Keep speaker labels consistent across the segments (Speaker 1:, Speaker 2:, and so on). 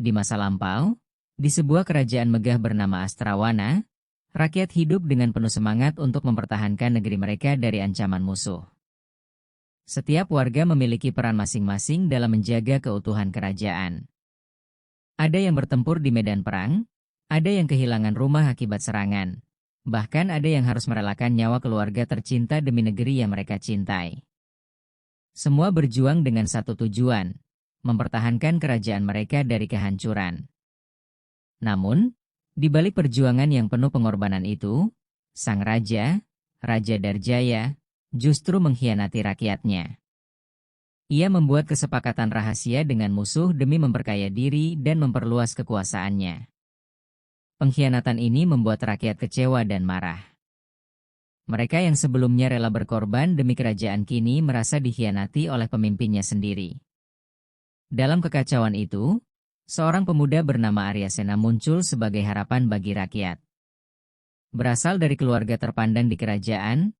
Speaker 1: Di masa lampau, di sebuah kerajaan megah bernama Astrawana, rakyat hidup dengan penuh semangat untuk mempertahankan negeri mereka dari ancaman musuh. Setiap warga memiliki peran masing-masing dalam menjaga keutuhan kerajaan. Ada yang bertempur di medan perang, ada yang kehilangan rumah akibat serangan, bahkan ada yang harus merelakan nyawa keluarga tercinta demi negeri yang mereka cintai. Semua berjuang dengan satu tujuan, mempertahankan kerajaan mereka dari kehancuran. Namun, di balik perjuangan yang penuh pengorbanan itu, sang raja, Raja Darjaya, justru mengkhianati rakyatnya. Ia membuat kesepakatan rahasia dengan musuh demi memperkaya diri dan memperluas kekuasaannya. Pengkhianatan ini membuat rakyat kecewa dan marah. Mereka yang sebelumnya rela berkorban demi kerajaan kini merasa dikhianati oleh pemimpinnya sendiri. Dalam kekacauan itu, seorang pemuda bernama Aryasena muncul sebagai harapan bagi rakyat. Berasal dari keluarga terpandang di kerajaan,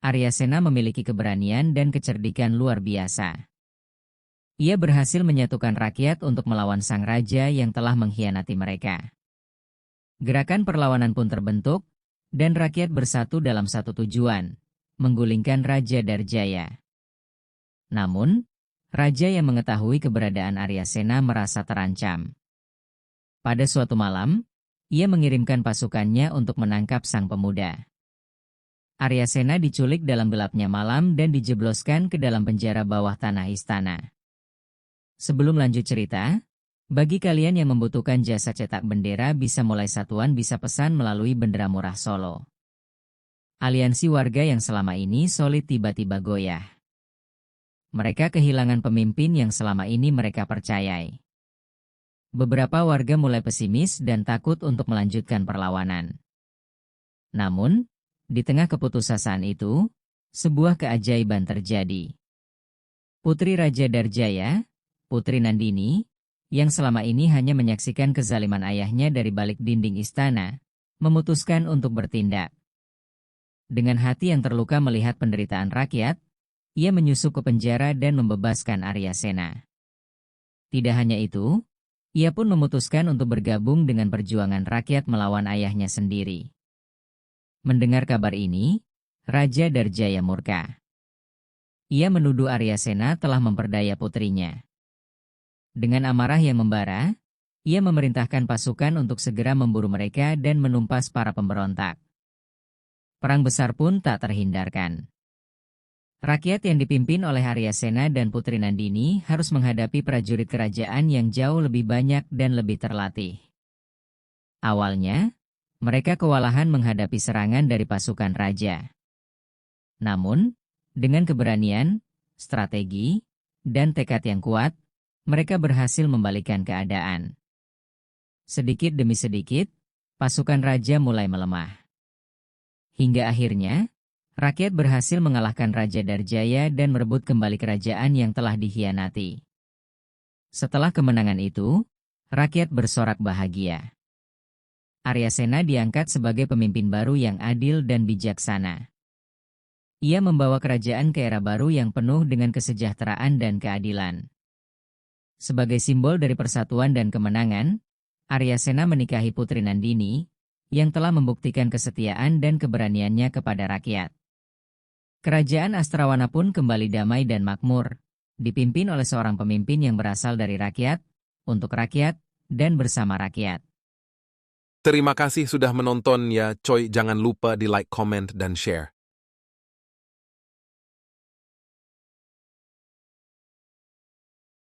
Speaker 1: Aryasena memiliki keberanian dan kecerdikan luar biasa. Ia berhasil menyatukan rakyat untuk melawan sang raja yang telah mengkhianati mereka. Gerakan perlawanan pun terbentuk, dan rakyat bersatu dalam satu tujuan, menggulingkan Raja Darjaya. Namun, raja yang mengetahui keberadaan Aryasena merasa terancam. Pada suatu malam, ia mengirimkan pasukannya untuk menangkap sang pemuda. Aryasena diculik dalam gelapnya malam dan dijebloskan ke dalam penjara bawah tanah istana. Sebelum lanjut cerita, bagi kalian yang membutuhkan jasa cetak bendera bisa mulai satuan bisa pesan melalui Bendera Murah Solo. Aliansi warga yang selama ini solid tiba-tiba goyah. Mereka kehilangan pemimpin yang selama ini mereka percayai. Beberapa warga mulai pesimis dan takut untuk melanjutkan perlawanan. Namun, di tengah keputusasaan itu, sebuah keajaiban terjadi. Putri Raja Darjaya, Putri Nandini, yang selama ini hanya menyaksikan kezaliman ayahnya dari balik dinding istana, memutuskan untuk bertindak. Dengan hati yang terluka melihat penderitaan rakyat, ia menyusup ke penjara dan membebaskan Aryasena. Tidak hanya itu, ia pun memutuskan untuk bergabung dengan perjuangan rakyat melawan ayahnya sendiri. Mendengar kabar ini, Raja Darjaya murka. Ia menuduh Aryasena telah memperdaya putrinya. Dengan amarah yang membara, ia memerintahkan pasukan untuk segera memburu mereka dan menumpas para pemberontak. Perang besar pun tak terhindarkan. Rakyat yang dipimpin oleh Aryasena dan Putri Nandini harus menghadapi prajurit kerajaan yang jauh lebih banyak dan lebih terlatih. Awalnya, mereka kewalahan menghadapi serangan dari pasukan raja. Namun, dengan keberanian, strategi, dan tekad yang kuat, mereka berhasil membalikkan keadaan. Sedikit demi sedikit, pasukan raja mulai melemah. Hingga akhirnya, rakyat berhasil mengalahkan Raja Darjaya dan merebut kembali kerajaan yang telah dikhianati. Setelah kemenangan itu, rakyat bersorak bahagia. Aryasena diangkat sebagai pemimpin baru yang adil dan bijaksana. Ia membawa kerajaan ke era baru yang penuh dengan kesejahteraan dan keadilan. Sebagai simbol dari persatuan dan kemenangan, Aryasena menikahi Putri Nandini, yang telah membuktikan kesetiaan dan keberaniannya kepada rakyat. Kerajaan Astrawana pun kembali damai dan makmur, dipimpin oleh seorang pemimpin yang berasal dari rakyat, untuk rakyat, dan bersama rakyat.
Speaker 2: Terima kasih sudah menonton ya, coy. Jangan lupa di like, comment, dan share.